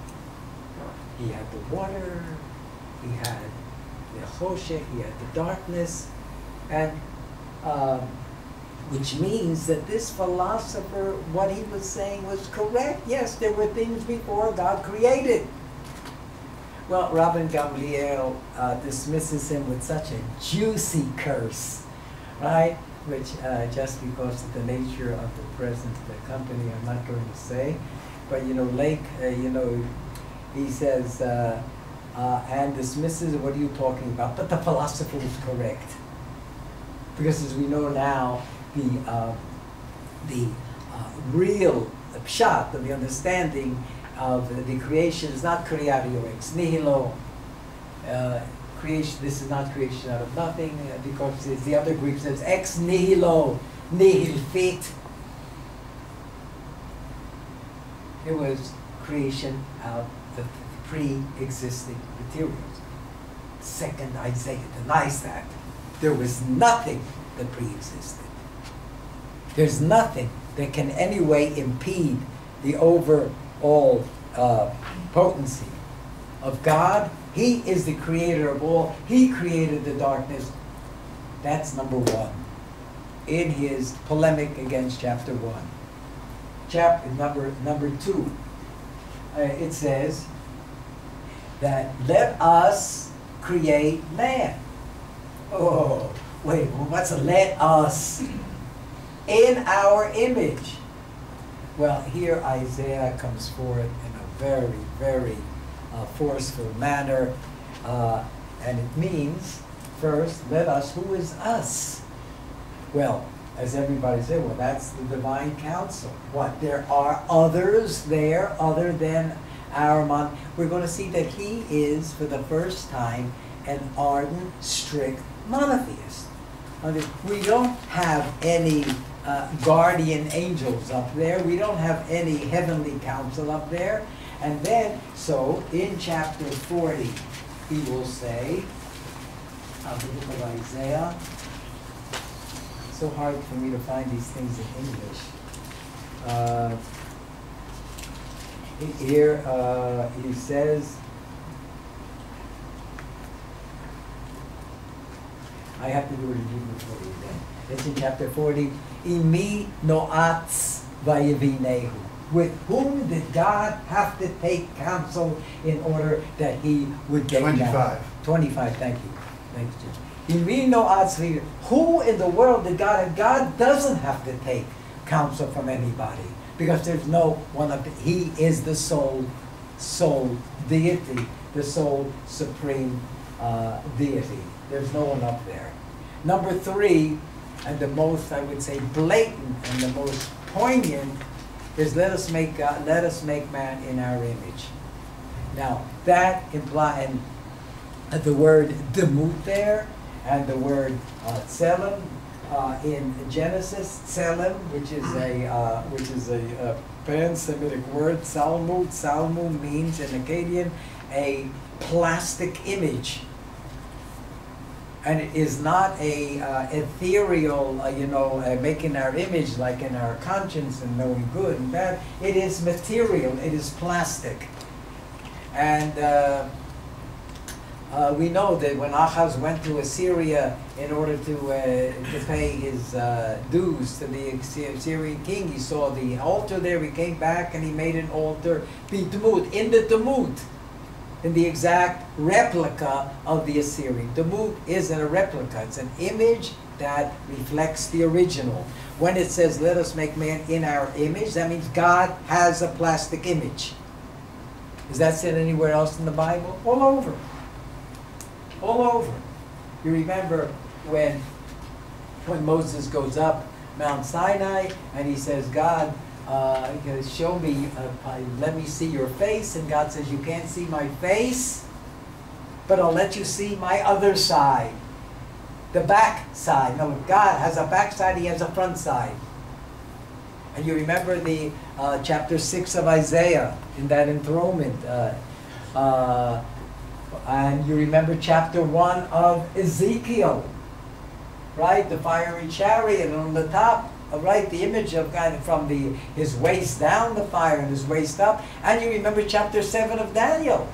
he had the water, he had the choshech, he had the darkness, and which means that this philosopher, what he was saying was correct. Yes, there were things before God created. Well, Rabban Gamliel dismisses him with such a juicy curse, right? Which, just because of the nature of the present company, I'm not going to say. But, you know, Lake, you know, he says, and dismisses, what are you talking about? But the philosopher was correct. Because as we know now, the real pshat of the understanding of the creation is not creatio ex nihilo. Creation. This is not creation out of nothing, because it's the other Greek says ex nihilo, nihil fit. It was creation out of pre-existing materials. Second, Isaiah denies that. There was nothing that pre-existed. There's nothing that can any way impede the overall potency of God. He is the creator of all. He created the darkness. That's number 1 in his polemic against chapter 1. Chapter number 2, it says that let us create man. Oh, wait, what's a let us? In our image. Well, here Isaiah comes forth in a very, very forceful manner. And it means, first, let us, who is us? Well, as everybody said, well, that's the divine counsel. What? There are others there other than our mon. We're going to see that he is, for the first time, an ardent, strict monotheist. We don't have any guardian angels up there. We don't have any heavenly counsel up there. And then, so in chapter 40, he will say, of the book of Isaiah, it's so hard for me to find these things in English. Here he says, I have to do it in Hebrew for you then. It's in chapter 40. Imi noatz vayevinehu. With whom did God have to take counsel in order that he would get 25. 25, thank you. Thanks, Jim. Imi noatz vayevinehu. Who in the world did God, and God doesn't have to take counsel from anybody, because there's no one up there. He is the sole deity, the sole supreme deity. There's no one up there. Number 3, and the most, I would say, blatant and the most poignant, is let us make man in our image. Now that implies, and the word demut there, and the word tselem in Genesis, tselem, which is a pan-Semitic word, salmu. Salmu means in Akkadian a plastic image. And it is not a ethereal, making our image like in our conscience and knowing good and bad. It is material. It is plastic. And we know that when Ahaz went to Assyria in order to pay his dues to the Assyrian king, he saw the altar there. He came back and he made an altar, B'dmut, in the Demut, in the exact replica of the Assyrian. Demut isn't a replica. It's an image that reflects the original. When it says, let us make man in our image, that means God has a plastic image. Is that said anywhere else in the Bible? All over. All over. You remember when Moses goes up Mount Sinai and he says, God, show me, let me see your face. And God says, you can't see my face, but I'll let you see my other side. The back side. No, God has a back side, he has a front side. And you remember the chapter 6 of Isaiah, in that enthronement. And you remember chapter 1 of Ezekiel, right? The fiery chariot, and on the top, right, the image of God from his waist down, the fire, and his waist up. And you remember chapter 7 of Daniel.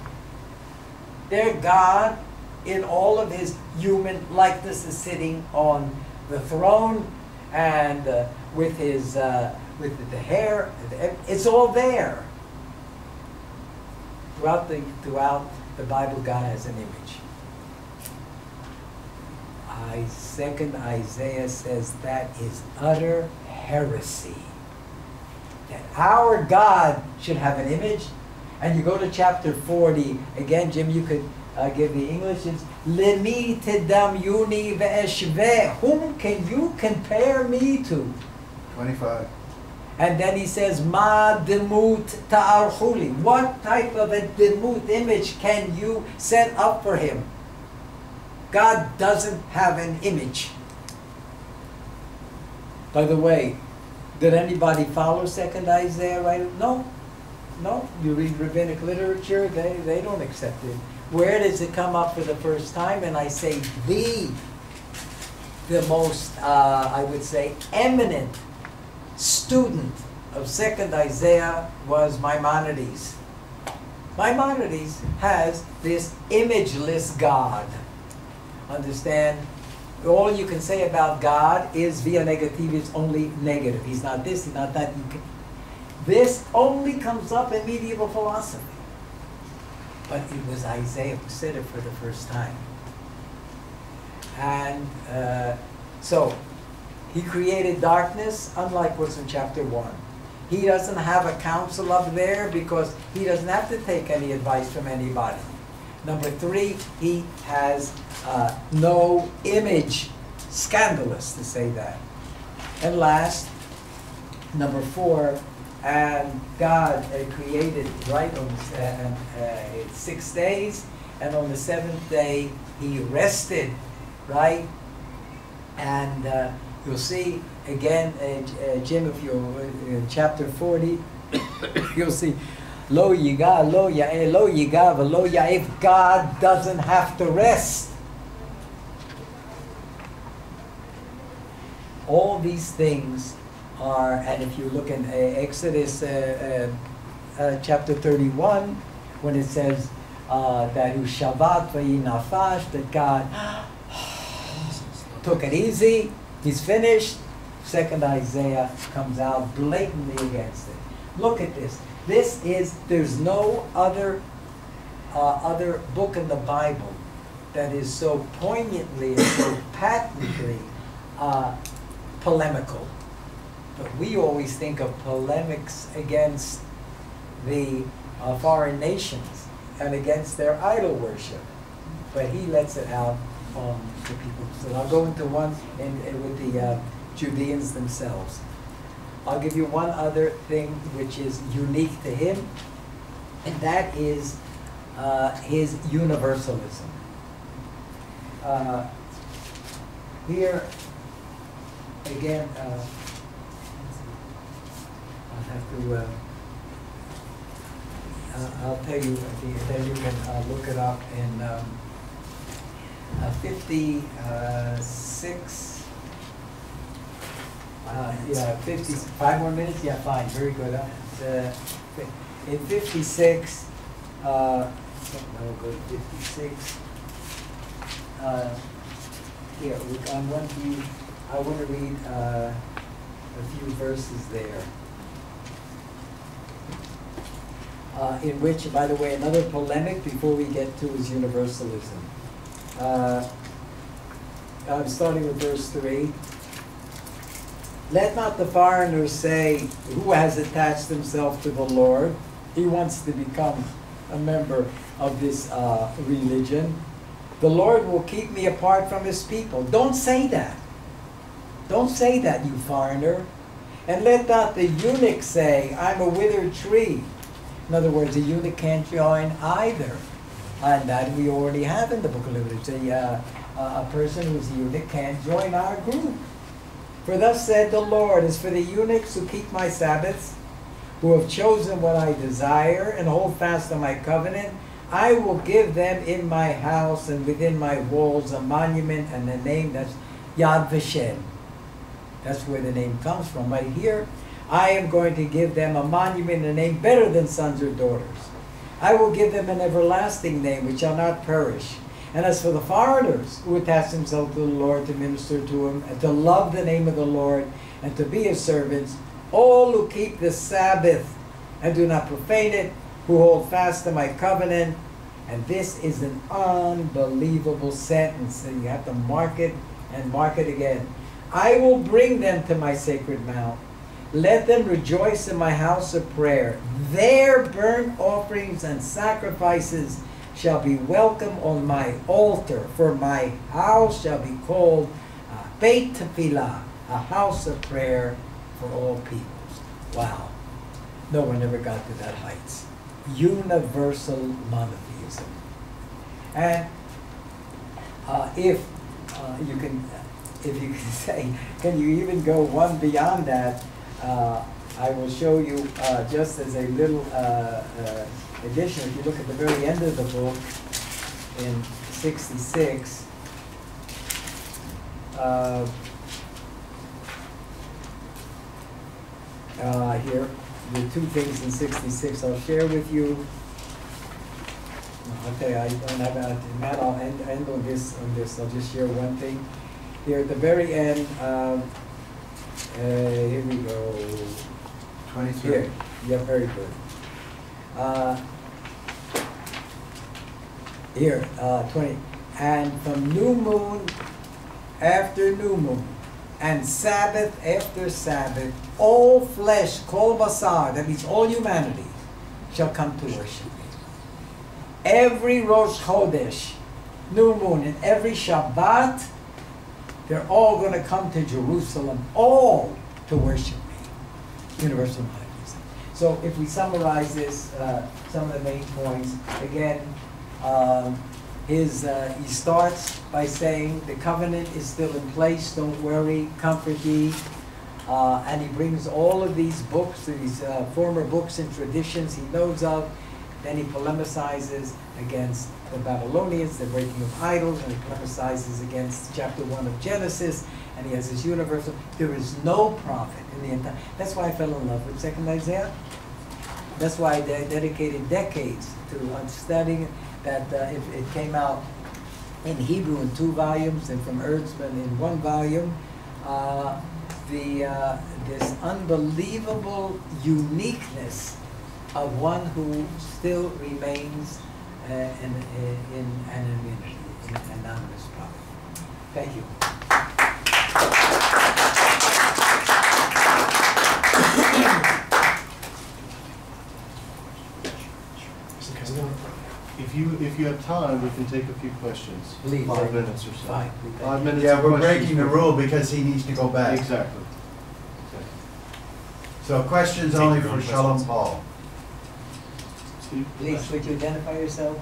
There God, in all of his human likeness, is sitting on the throne, and with the hair, it's all there. Throughout the Bible, God has an image. Second Isaiah says that is utter heresy. That our God should have an image. And you go to chapter 40, again, Jim, you could give the English. It's Lemi tedam yuni ve'eshve. Whom can you compare me to? 25. And then he says, Ma demut ta'archuli. What type of a demut image can you set up for him? God doesn't have an image. By the way, did anybody follow 2nd Isaiah? Right? No. No. You read rabbinic literature, they don't accept it. Where does it come up for the first time? And I say the most, I would say, eminent student of 2nd Isaiah was Maimonides. Maimonides has this imageless God. Understand? All you can say about God is via negative, is only negative. He's not this, he's not that. This only comes up in medieval philosophy. But it was Isaiah who said it for the first time. And so, he created darkness, unlike what's in chapter 1. He doesn't have a counsel up there because he doesn't have to take any advice from anybody. Number 3, he has no image. Scandalous to say that. And last, number 4, and God created, right, on 6 days, and on the 7th day he rested, right? And you'll see again, Jim, if you're in chapter 40, you'll see, lo yiga, lo ya'eh, lo yiga, lo ya'ef. God doesn't have to rest. All these things are, and if you look in Exodus chapter 31, when it says that hu shavat v'yinafash, that God took it easy, he's finished. Second Isaiah comes out blatantly against it. Look at this. There's no other other book in the Bible that is so poignantly and so patently polemical. But we always think of polemics against the foreign nations and against their idol worship. But he lets it out on the people. So I'll go into one with the Judeans themselves. I'll give you one other thing which is unique to him, and that is his universalism. Here, again, I'll have to, I'll tell you, then you can look it up in 56. Yeah, 55 more minutes? Yeah, fine, very good. In 56, no, go to 56. Here, I want to read a few verses there. In which, by the way, another polemic before we get to is universalism. I'm starting with verse 3. Let not the foreigner say, who has attached himself to the Lord? He wants to become a member of this religion. The Lord will keep me apart from his people. Don't say that. Don't say that, you foreigner. And let not the eunuch say, I'm a withered tree. In other words, a eunuch can't join either. And that we already have in the book of Leviticus. A person who's a eunuch can't join our group. For thus said the Lord, as for the eunuchs who keep my Sabbaths, who have chosen what I desire and hold fast to my covenant, I will give them in my house and within my walls a monument and a name that's Yad Vashem. That's where the name comes from. Right here, I am going to give them a monument and a name better than sons or daughters. I will give them an everlasting name which shall not perish. And as for the foreigners who attach themselves to the Lord to minister to him and to love the name of the Lord and to be his servants, all who keep the Sabbath and do not profane it, who hold fast to my covenant. And this is an unbelievable sentence, and you have to mark it and mark it again. I will bring them to my sacred mount. Let them rejoice in my house of prayer. Their burnt offerings and sacrifices shall be welcome on my altar, for my house shall be called Beit Tefillah, a house of prayer for all peoples. Wow. No one ever got to that heights. Universal monotheism. And if you can say, can you even go one beyond that? I will show you just as a little addition. If you look at the very end of the book in 66, here, the two things in 66 I'll share with you. Okay, I don't have Matt, I'll end on this. I'll just share one thing. Here at the very end, here we go. 23. Here, yeah, very good. Here, 20. And from new moon after new moon, and Sabbath after Sabbath, all flesh, kol basar, that means all humanity, shall come to worship me. Every Rosh Chodesh, new moon, and every Shabbat, They're all going to come to Jerusalem, all to worship me. Universal monotheism. So if we summarize this, some of the main points, again, he starts by saying the covenant is still in place, don't worry, comfort ye. And he brings all of these books, these former books and traditions he knows of. Then he polemicizes against the Babylonians, the breaking of idols, and he polemicizes against chapter 1 of Genesis, and he has this universal. There is no prophet in the entire. That's why I fell in love with 2nd Isaiah. That's why I dedicated decades to studying that. It came out in Hebrew in 2 volumes, and from Erdsman in 1 volume. This unbelievable uniqueness of one who still remains an anonymous prophet. Thank you. If you have time, we can take a few questions. Please. 5 minutes or so. Fine. 5 minutes. Yeah, of we're questions. breaking the rule because he needs to go back. Exactly. So questions Take only your own for Shalom questions. Paul. Steve? Please, would you identify yourself?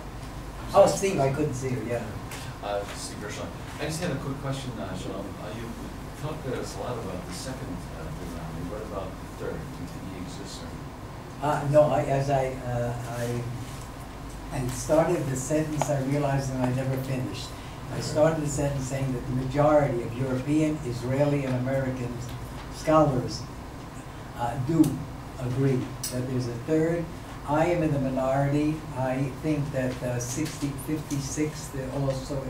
Oh, Steve, I couldn't see you, yeah. Steve Gershon. I just had a quick question, Shalom. You talked to us a lot about the second Deuteronomy. What about the third? Do he exist or? No, as I started the sentence, I realized that I never finished. I started the sentence saying that the majority of European, Israeli, and American scholars do agree that there's a third. I am in the minority. I think that 56 also,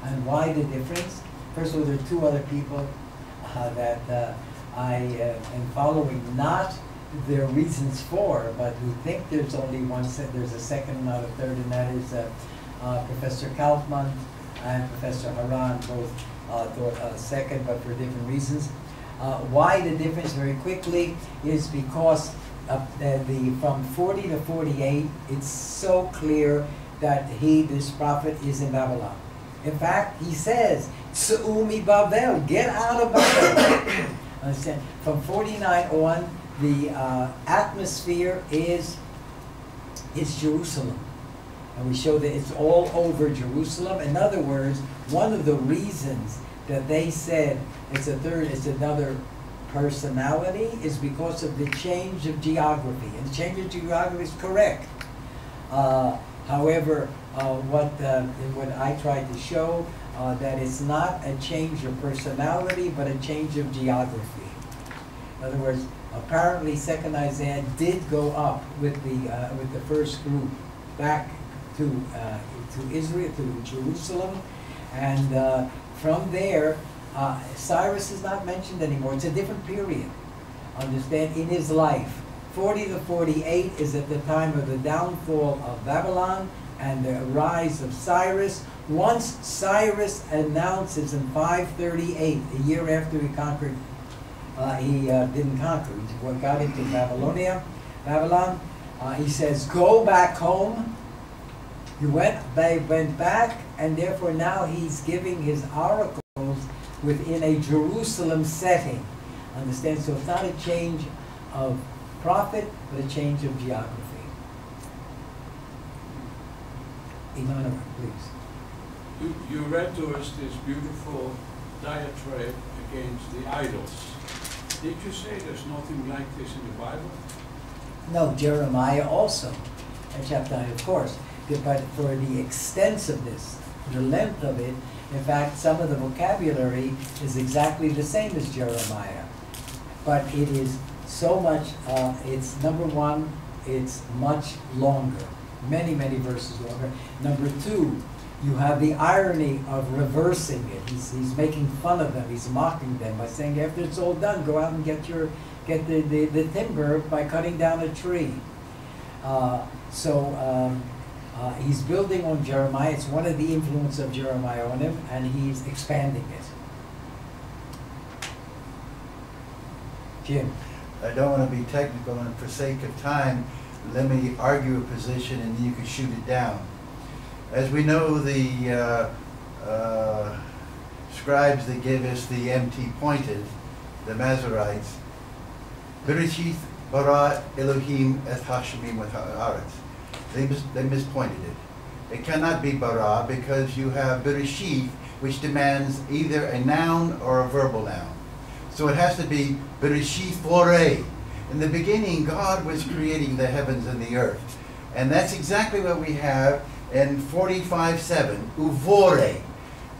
and why the difference? First of all, there are 2 other people that I am following, not their reasons for, but who think there's only one, there's a second, not a third, and that is Professor Kaufman and Professor Haran, both thought second, but for different reasons. Why the difference, very quickly, is because from 40 to 48, it's so clear that this prophet is in Babylon. In fact, he says, Su'umi Babel, get out of Babel. Understand? From 49 on, the atmosphere is Jerusalem. And we show that it's all over Jerusalem. In other words, one of the reasons that they said it's another personality is because of the change of geography. And the change of geography is correct. However, what I tried to show, that it's not a change of personality, but a change of geography. In other words, apparently 2nd Isaiah did go up with the first group back to Israel, to Jerusalem, and from there, Cyrus is not mentioned anymore. It's a different period. Understand, in his life. 40 to 48 is at the time of the downfall of Babylon and the rise of Cyrus. Once Cyrus announces in 538, a year after he conquered, he didn't conquer, he got into Babylon, he says, go back home. They went back, and therefore now he's giving his oracles within a Jerusalem setting. Understand? So it's not a change of prophet, but a change of geography. Immanuel, please. You read to us this beautiful diatribe against the idols. Did you say there's nothing like this in the Bible? No, Jeremiah also, in chapter 9, of course. But for the extensiveness, the length of it, in fact, some of the vocabulary is exactly the same as Jeremiah. But it is so much, it's number one, it's much longer. Many, many verses longer. Number two, you have the irony of reversing it. He's making fun of them. He's mocking them by saying, after it's all done, go out and get the timber by cutting down a tree. He's building on Jeremiah. It's one of the influence of Jeremiah on him, and he's expanding it. Jim. I don't want to be technical, and for sake of time, let me argue a position and you can shoot it down. As we know, the scribes that give us the MT pointed, the Masoretes, Bereshith bara Elohim et hashemim v'haaretz. They mispointed it. It cannot be bara because you have Bereshith, which demands either a noun or a verbal noun. So it has to be Bereshith vorei. In the beginning, God was creating the heavens and the earth. And that's exactly what we have in 45:7, uvore.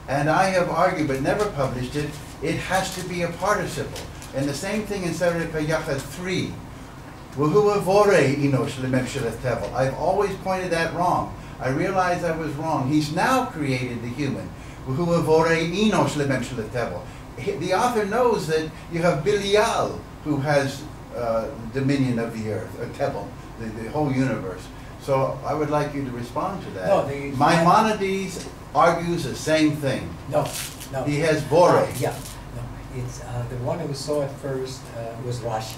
And I have argued, but never published it, it has to be a participle. And the same thing in Sarika Yachad 3. I've always pointed that wrong. I realized I was wrong. He's now created the human. The author knows that you have Belial, who has dominion of the earth, or Tebel, the whole universe. So I would like you to respond to that. No, Maimonides argues the same thing. No. He has Bore. Yeah, no. It's the one who saw it first was Rashi.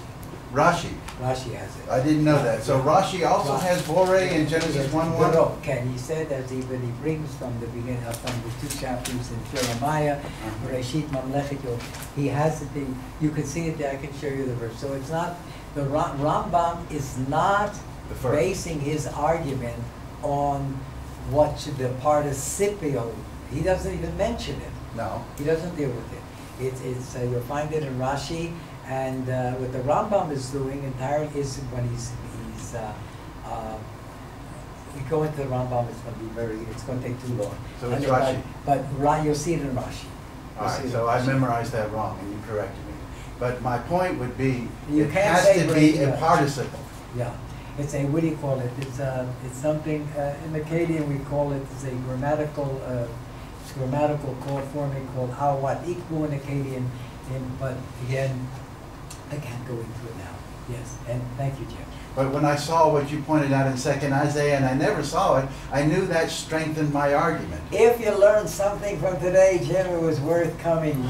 Rashi. Rashi has it. I didn't know that. So Rashi also has Bore in Genesis 1:1? No, Ken, he said that he brings from the beginning, from the 2 chapters in Jeremiah, Reshit Mamlechet Yod. He has it, you can see it there, I can show you the verse. So it's not, the Rambam is not basing his argument on what should the participial, he doesn't even mention it. No. He doesn't deal with it. It's you'll find it in Rashi, and what the Rambam is doing entirely is when we go into the Rambam, it's going to take too long. So it's Rashi. But you'll see it in Rashi. All right, so I memorized that wrong, and you corrected me. But my point would be, You it can't has say to be a Bereshit. participle. Yeah, it's a, what do you call it? It's something, in Akkadian we call it, it's a grammatical forming called awat ikbu in Akkadian, but again, I can't go into it now. Yes, and thank you, Jim. But when I saw what you pointed out in 2nd Isaiah, and I never saw it, I knew that strengthened my argument. If you learned something from today, Jim, it was worth coming.